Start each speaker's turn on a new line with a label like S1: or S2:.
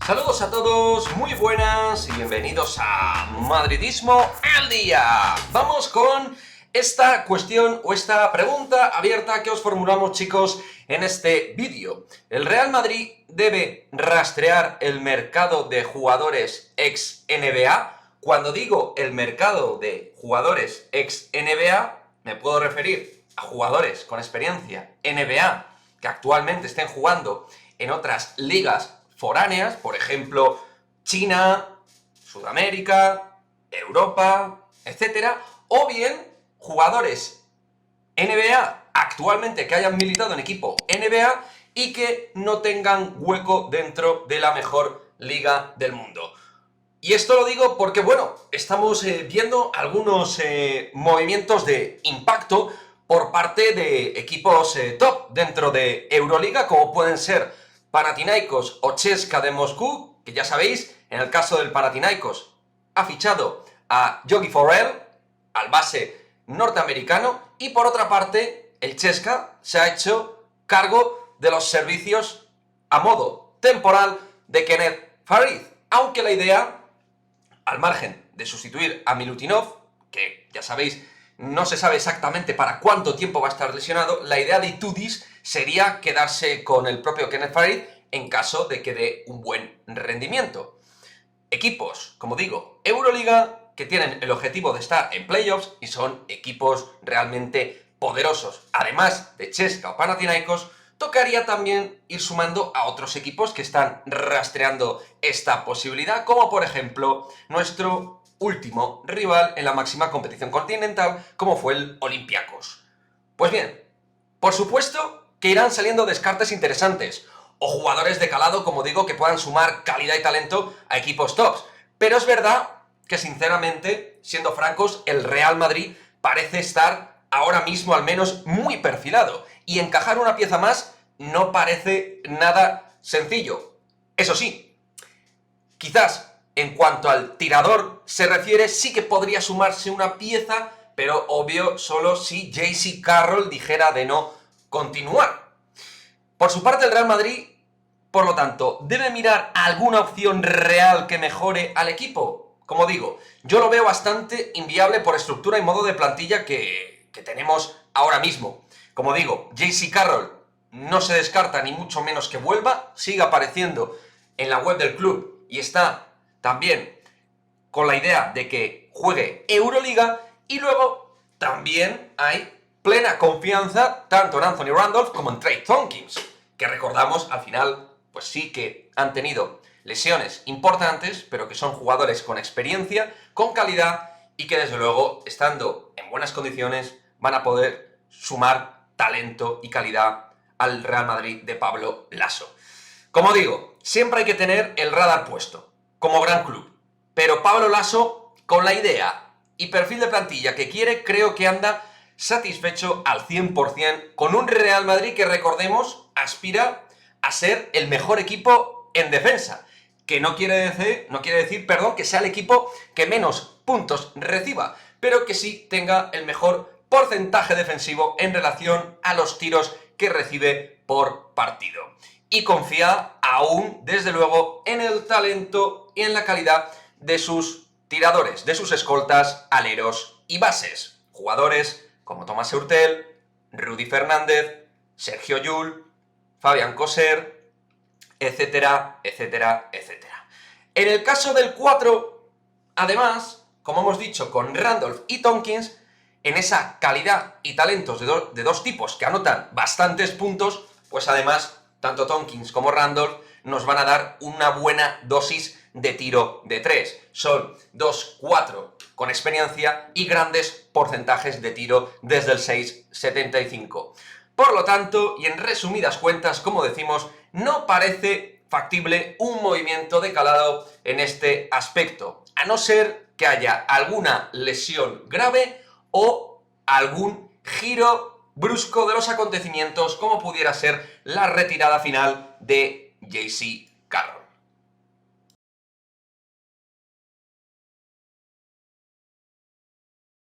S1: Saludos a todos, muy buenas y bienvenidos a Madridismo al Día. Vamos con esta cuestión o esta pregunta abierta que os formulamos, chicos, en este vídeo. ¿El Real Madrid debe rastrear el mercado de jugadores ex-NBA? Cuando digo el mercado de jugadores ex-NBA, me puedo referir a jugadores con experiencia NBA que actualmente estén jugando en otras ligas foráneas, por ejemplo, China, Sudamérica, Europa, etcétera, o bien jugadores NBA actualmente que hayan militado en equipo NBA y que no tengan hueco dentro de la mejor liga del mundo. Y esto lo digo porque, bueno, estamos viendo algunos movimientos de impacto por parte de equipos top dentro de Euroliga, como pueden ser Panathinaikos o CSKA de Moscú, que ya sabéis, en el caso del Panathinaikos ha fichado a Yogi Ferrell, al base norteamericano, y por otra parte, el CSKA se ha hecho cargo de los servicios a modo temporal de Kenneth Faried, aunque la idea, al margen de sustituir a Milutinov, que ya sabéis, no se sabe exactamente para cuánto tiempo va a estar lesionado, la idea de Itudis sería quedarse con el propio Kenneth Faried en caso de que dé un buen rendimiento. Equipos, como digo, Euroliga, que tienen el objetivo de estar en playoffs y son equipos realmente poderosos. Además de CSKA o Panathinaikos, tocaría también ir sumando a otros equipos que están rastreando esta posibilidad, como por ejemplo nuestro último rival en la máxima competición continental, como fue el Olympiacos. Pues bien, por supuesto que irán saliendo descartes interesantes, o jugadores de calado, como digo, que puedan sumar calidad y talento a equipos tops. Pero es verdad que, sinceramente, siendo francos, el Real Madrid parece estar ahora mismo al menos muy perfilado, y encajar una pieza más no parece nada sencillo. Eso sí, quizás en cuanto al tirador se refiere, sí que podría sumarse una pieza, pero obvio solo si J.C. Carroll dijera de no continuar. Por su parte, el Real Madrid, por lo tanto, ¿debe mirar alguna opción real que mejore al equipo? Como digo, yo lo veo bastante inviable por estructura y modo de plantilla que tenemos ahora mismo. Como digo, J.C. Carroll no se descarta ni mucho menos que vuelva, sigue apareciendo en la web del club y está también con la idea de que juegue Euroliga, y luego también hay plena confianza tanto en Anthony Randolph como en Trey Tompkins, que recordamos al final pues sí que han tenido lesiones importantes, pero que son jugadores con experiencia, con calidad y que desde luego, estando en buenas condiciones, van a poder sumar talento y calidad al Real Madrid de Pablo Laso. Como digo, siempre hay que tener el radar puesto, como gran club, pero Pablo Laso, con la idea y perfil de plantilla que quiere, creo que anda satisfecho al 100% con un Real Madrid que, recordemos, aspira a ser el mejor equipo en defensa, que no quiere decir, que sea el equipo que menos puntos reciba, pero que sí tenga el mejor porcentaje defensivo en relación a los tiros que recibe por partido. Y confía aún, desde luego, en el talento y en la calidad de sus tiradores, de sus escoltas, aleros y bases. Jugadores como Thomas Hurtel, Rudy Fernández, Sergio Llull, Fabián Coser, etcétera, etcétera, etcétera. En el caso del 4, además, como hemos dicho, con Randolph y Tompkins, en esa calidad y talentos de dos tipos que anotan bastantes puntos, pues además, tanto Tompkins como Randolph nos van a dar una buena dosis de tiro de 3. Son 2-4 con experiencia y grandes porcentajes de tiro desde el 6,75. Por lo tanto, y en resumidas cuentas, como decimos, no parece factible un movimiento de calado en este aspecto, a no ser que haya alguna lesión grave o algún giro brusco de los acontecimientos, como pudiera ser la retirada final de J.C.